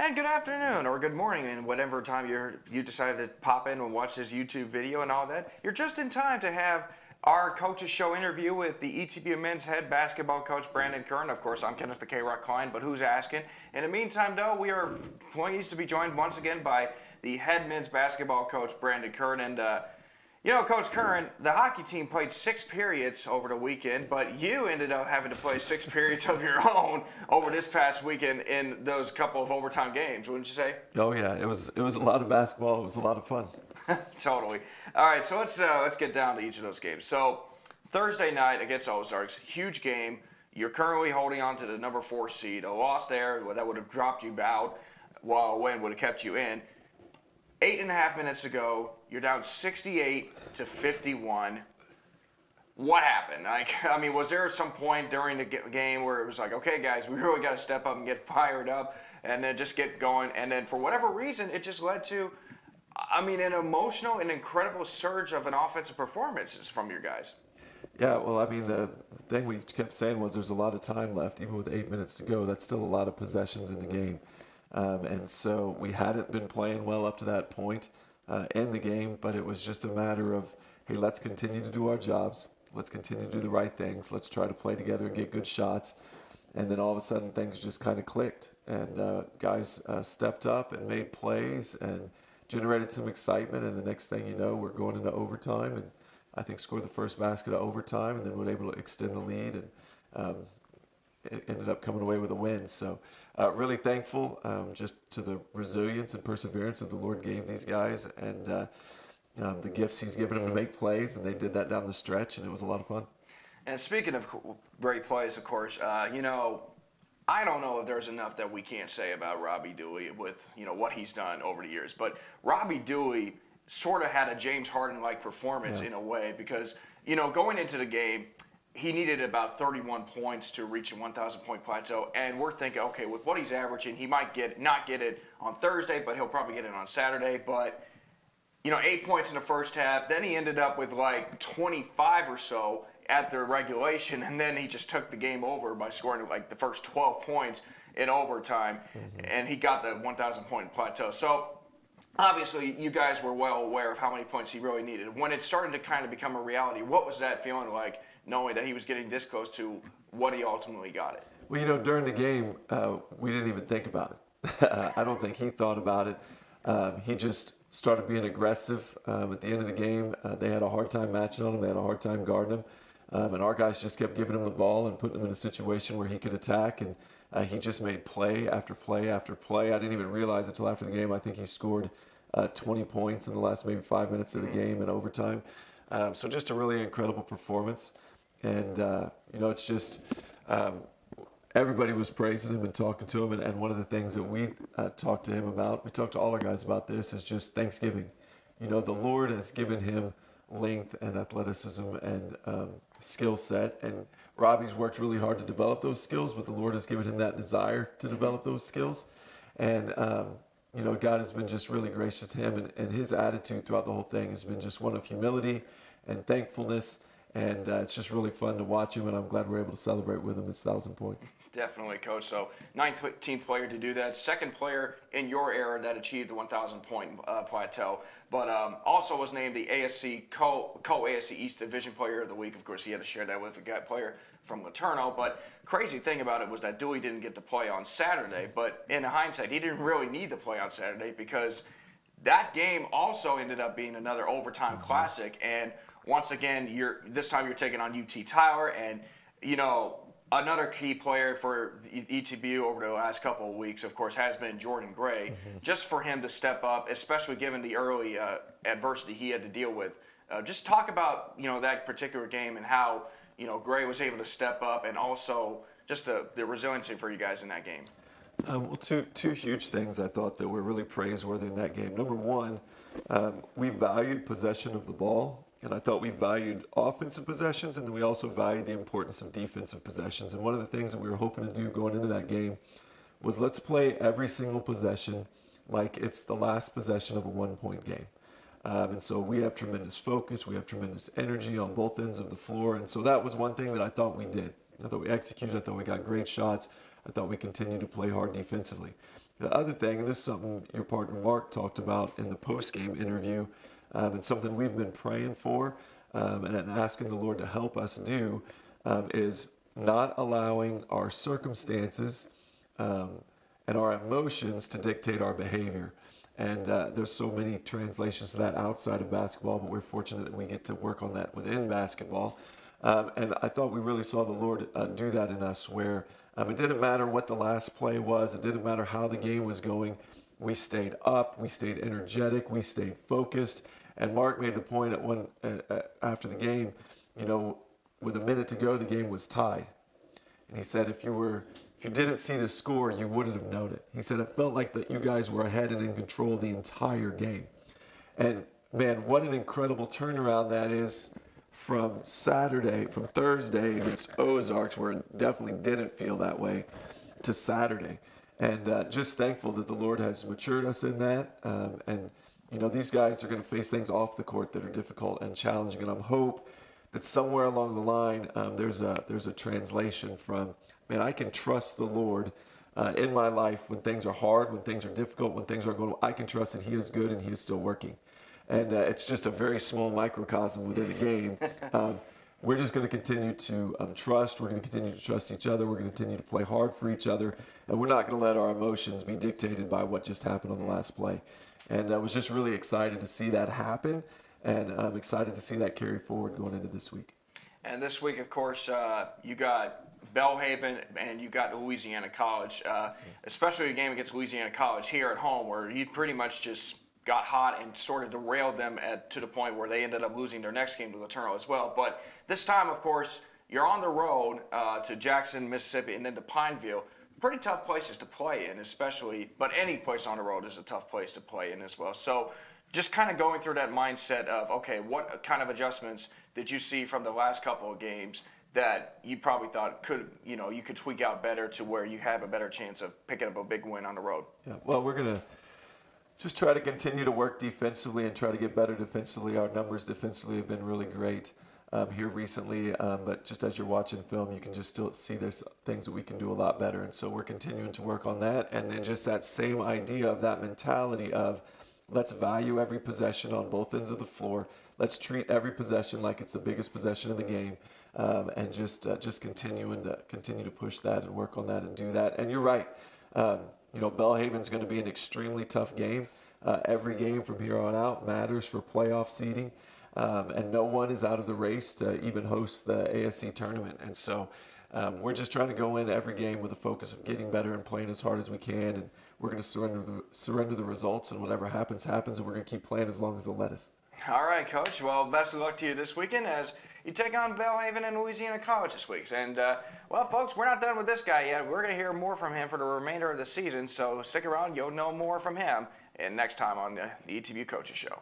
And good afternoon or good morning, and whatever time you decided to pop in and watch this YouTube video and all that. You're just in time to have our Coaches Show interview with the ETBU men's head basketball coach, Brandon Curran. Of course, I'm Kenneth the K-Rock Klein, but who's asking? In the meantime, though, we are pleased to be joined once again by the head men's basketball coach, Brandon Curran. And, Coach Curran, the hockey team played 6 periods over the weekend, but you ended up having to play 6 periods of your own over this past weekend in those couple of overtime games, wouldn't you say? Oh yeah, it was a lot of basketball. It was a lot of fun. Totally. All right, so let's get down to each of those games. So Thursday night against Ozarks, huge game. You're currently holding on to the number 4 seed. A loss there that would have dropped you out, while a win would have kept you in. 8.5 minutes ago, you're down 68-51. What happened? Was there some point during the game where it was like, okay, guys, we really got to step up and get fired up and then just get going? And then for whatever reason, it just led to, an emotional and incredible surge of an offensive performances from your guys. Yeah, well, the thing we kept saying was there's a lot of time left, even with 8 minutes to go. That's still a lot of possessions in the game. And so we hadn't been playing well up to that point in the game, but it was just a matter of, hey, let's continue to do our jobs. Let's continue to do the right things. Let's try to play together and get good shots. And then all of a sudden things just kind of clicked. And guys stepped up and made plays and generated some excitement. And the next thing you know, we're going into overtime. And I think scored the first basket of overtime and then were able to extend the lead. And it ended up coming away with a win. So really thankful just to the resilience and perseverance that the Lord gave these guys and the gifts he's given them to make plays, and they did that down the stretch, and it was a lot of fun. And speaking of great plays, of course, I don't know if there's enough that we can't say about Robbie Dooley with, what he's done over the years. But Robbie Dooley sort of had a James Harden-like performance in a way because, going into the game, he needed about 31 points to reach a 1,000-point plateau, and we're thinking, okay, with what he's averaging, he might not get it on Thursday, but he'll probably get it on Saturday. But 8 points in the first half, then he ended up with like 25 or so at the regulation, and then he just took the game over by scoring like the first 12 points in overtime, and he got the 1,000-point plateau. So obviously, you guys were well aware of how many points he really needed. When it started to kind of become a reality, what was that feeling like, knowing that he was getting this close to what he ultimately got it? Well, during the game, we didn't even think about it. I don't think he thought about it. He just started being aggressive. At the end of the game, they had a hard time matching on him. They had a hard time guarding him. And our guys just kept giving him the ball and putting him in a situation where he could attack. And he just made play after play after play. I didn't even realize it until after the game. I think he scored 20 points in the last maybe 5 minutes of the game in overtime. So just a really incredible performance. And, it's just everybody was praising him and talking to him. And one of the things that we talked to him about, we talked to all our guys about this, is just Thanksgiving. The Lord has given him length and athleticism and skill set. And Robbie's worked really hard to develop those skills, but the Lord has given him that desire to develop those skills. And, God has been just really gracious to him. And his attitude throughout the whole thing has been just one of humility and thankfulness. And it's just really fun to watch him, and I'm glad we're able to celebrate with him his 1,000 points. Definitely, Coach. So 19th player to do that. Second player in your era that achieved the 1,000-point plateau. But also was named the ASC co-ASC East Division Player of the Week. Of course, he had to share that with a guy player from Laterno. But crazy thing about it was that Dewey didn't get to play on Saturday. But in hindsight, he didn't really need to play on Saturday because that game also ended up being another overtime classic. And once again, this time you're taking on UT Tyler, and another key player for ETBU over the last couple of weeks, of course, has been Jordan Gray. Just for him to step up, especially given the early adversity he had to deal with. Just talk about that particular game and how Gray was able to step up, and also just the resiliency for you guys in that game. Well, two huge things I thought that were really praiseworthy in that game. Number one, we valued possession of the ball. And I thought we valued offensive possessions, and then we also valued the importance of defensive possessions. And one of the things that we were hoping to do going into that game was let's play every single possession like it's the last possession of a one-point game. And so we have tremendous focus. We have tremendous energy on both ends of the floor. And so that was one thing that I thought we did. I thought we executed. I thought we got great shots. I thought we continued to play hard defensively. The other thing, and this is something your partner Mark talked about in the post-game interview, and something we've been praying for and asking the Lord to help us do, is not allowing our circumstances and our emotions to dictate our behavior. And there's so many translations to that outside of basketball, but we're fortunate that we get to work on that within basketball. And I thought we really saw the Lord do that in us, where it didn't matter what the last play was. It didn't matter how the game was going. We stayed up. We stayed energetic. We stayed focused. And Mark made the point after the game, with a minute to go, the game was tied. And he said, if you didn't see the score, you wouldn't have known it. He said, it felt like that you guys were ahead and in control the entire game. And man, what an incredible turnaround that is from Thursday against Ozarks, where it definitely didn't feel that way, to Saturday. And just thankful that the Lord has matured us in that. And these guys are going to face things off the court that are difficult and challenging. And I hope that somewhere along the line, there's a translation from, man, I can trust the Lord in my life when things are hard, when things are difficult, when things are going. I can trust that He is good and He is still working. And it's just a very small microcosm within the game. We're just going to continue to trust. We're going to continue to trust each other. We're going to continue to play hard for each other. And we're not going to let our emotions be dictated by what just happened on the last play. And I was just really excited to see that happen. And I'm excited to see that carry forward going into this week. And this week, of course, you got Belhaven and you got Louisiana College, especially a game against Louisiana College here at home, where you pretty much just got hot and sort of derailed them to the point where they ended up losing their next game to Laterno as well. But this time, of course, you're on the road to Jackson, Mississippi, and then to Pineville. Pretty tough places to play in, especially, but any place on the road is a tough place to play in as well. So just kind of going through that mindset of, okay, what kind of adjustments did you see from the last couple of games that you probably thought you could tweak out better to where you have a better chance of picking up a big win on the road? Yeah, well, we're going to just try to continue to work defensively and try to get better defensively. Our numbers defensively have been really great here recently, but just as you're watching film, you can just still see there's things that we can do a lot better. And so we're continuing to work on that. And then just that same idea of that mentality of, let's value every possession on both ends of the floor. Let's treat every possession like it's the biggest possession of the game, and just continue to push that and work on that and do that. And you're right. Belhaven's going to be an extremely tough game. Every game from here on out matters for playoff seeding, and no one is out of the race to even host the ASC tournament. And so we're just trying to go in every game with a focus of getting better and playing as hard as we can. And we're going to surrender the results, and whatever happens, happens. And we're going to keep playing as long as they'll let us. All right, Coach. Well, best of luck to you this weekend as you take on Belhaven and Louisiana College this week. And, well, folks, we're not done with this guy yet. We're going to hear more from him for the remainder of the season. So stick around. You'll know more from him and next time on the ETV Coaches Show.